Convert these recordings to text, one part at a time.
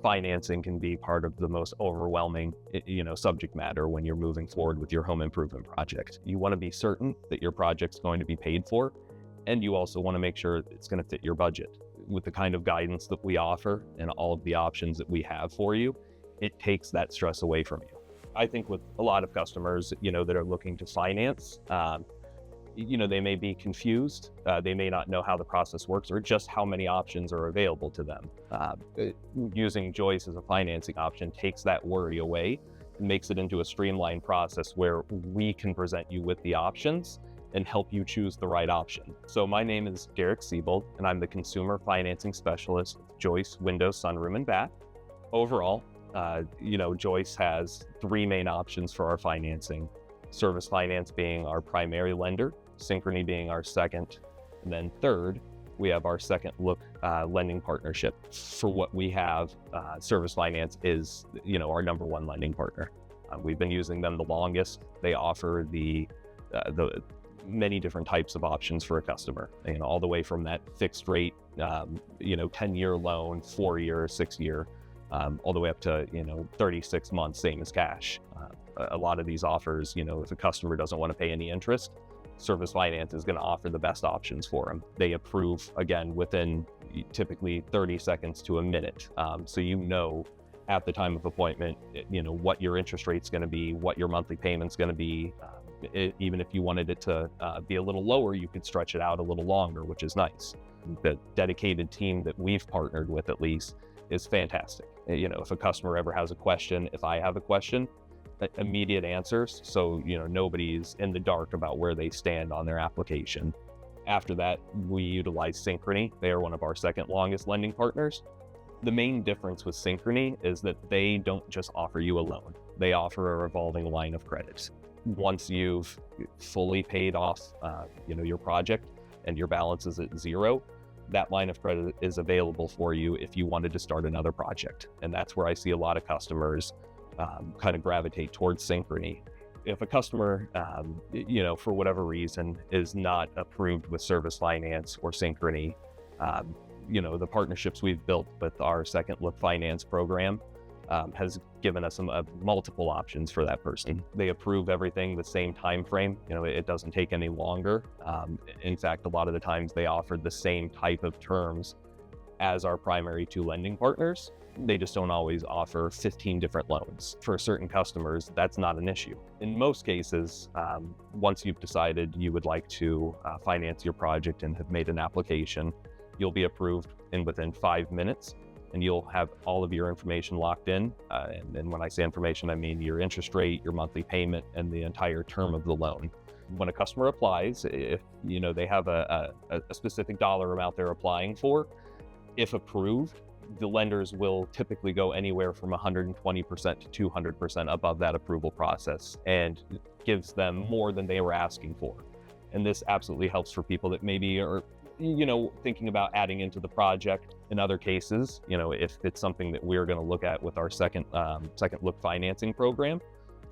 financing can be part of the most overwhelming, subject matter when you're moving forward with your home improvement project. You want to be certain that your project's going to be paid for, and you also want to make sure it's going to fit your budget. With the kind of guidance that we offer and all of the options that we have for you, it takes that stress away from you. I think with a lot of customers, that are looking to finance, they may be confused. They may not know how the process works or just how many options are available to them. Using Joyce as a financing option takes that worry away and makes it into a streamlined process where we can present you with the options and help you choose the right option. So my name is Derek Siebold, and I'm the Consumer Financing Specialist with Joyce Windows, Sunroom, and Bath. Overall, Joyce has three main options for our financing. Service Finance being our primary lender, Synchrony being our second, and then third, we have our second look lending partnership. For what we have, Service Finance is, our number one lending partner. We've been using them the longest. They offer the many different types of options for a customer, all the way from that fixed rate, 10-year loan, 4-year, 6-year, all the way up to, 36 months, same as cash. A lot of these offers, if a customer doesn't want to pay any interest, Service Finance is going to offer the best options for them. They approve, again, within typically 30 seconds to a minute. So at the time of appointment, what your interest rate's going to be, what your monthly payment's going to be. Even if you wanted it to be a little lower, you could stretch it out a little longer, which is nice. The dedicated team that we've partnered with, at least, is fantastic. If a customer ever has a question, if I have a question, immediate answers. So, nobody's in the dark about where they stand on their application. After that, we utilize Synchrony. They are one of our second longest lending partners. The main difference with Synchrony is that they don't just offer you a loan. They offer a revolving line of credit. Once you've fully paid off, your project and your balance is at zero, that line of credit is available for you if you wanted to start another project. And that's where I see a lot of customers kind of gravitate towards Synchrony. If a customer, for whatever reason, is not approved with Service Finance or Synchrony, the partnerships we've built with our Second Look Finance program has given us multiple options for that person. They approve everything the same time frame. It doesn't take any longer. In fact, a lot of the times they offer the same type of terms as our primary two lending partners. They just don't always offer 15 different loans. For certain customers, that's not an issue. In most cases, once you've decided you would like to finance your project and have made an application, you'll be approved within 5 minutes. And you'll have all of your information locked in. And when I say information, I mean your interest rate, your monthly payment, and the entire term of the loan. When a customer applies, if they have a specific dollar amount they're applying for, if approved, the lenders will typically go anywhere from 120% to 200% above that approval process, and gives them more than they were asking for. And this absolutely helps for people that maybe are thinking about adding into the project. In other cases, if it's something that we're going to look at with our second look financing program,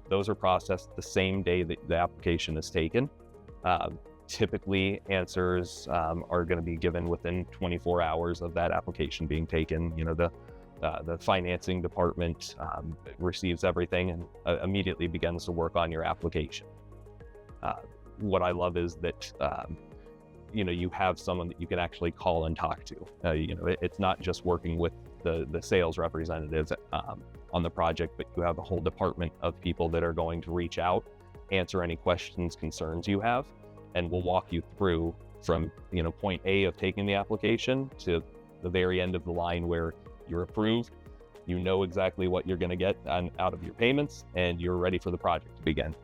those are processed the same day that the application is taken. Typically, answers are going to be given within 24 hours of that application being taken. The financing department receives everything and immediately begins to work on your application. What I love is that you have someone that you can actually call and talk to. It's not just working with the sales representatives on the project, but you have a whole department of people that are going to reach out, answer any questions, concerns you have, and we'll walk you through from point A of taking the application to the very end of the line where you're approved. You know exactly what you're going to get out of your payments, and you're ready for the project to begin.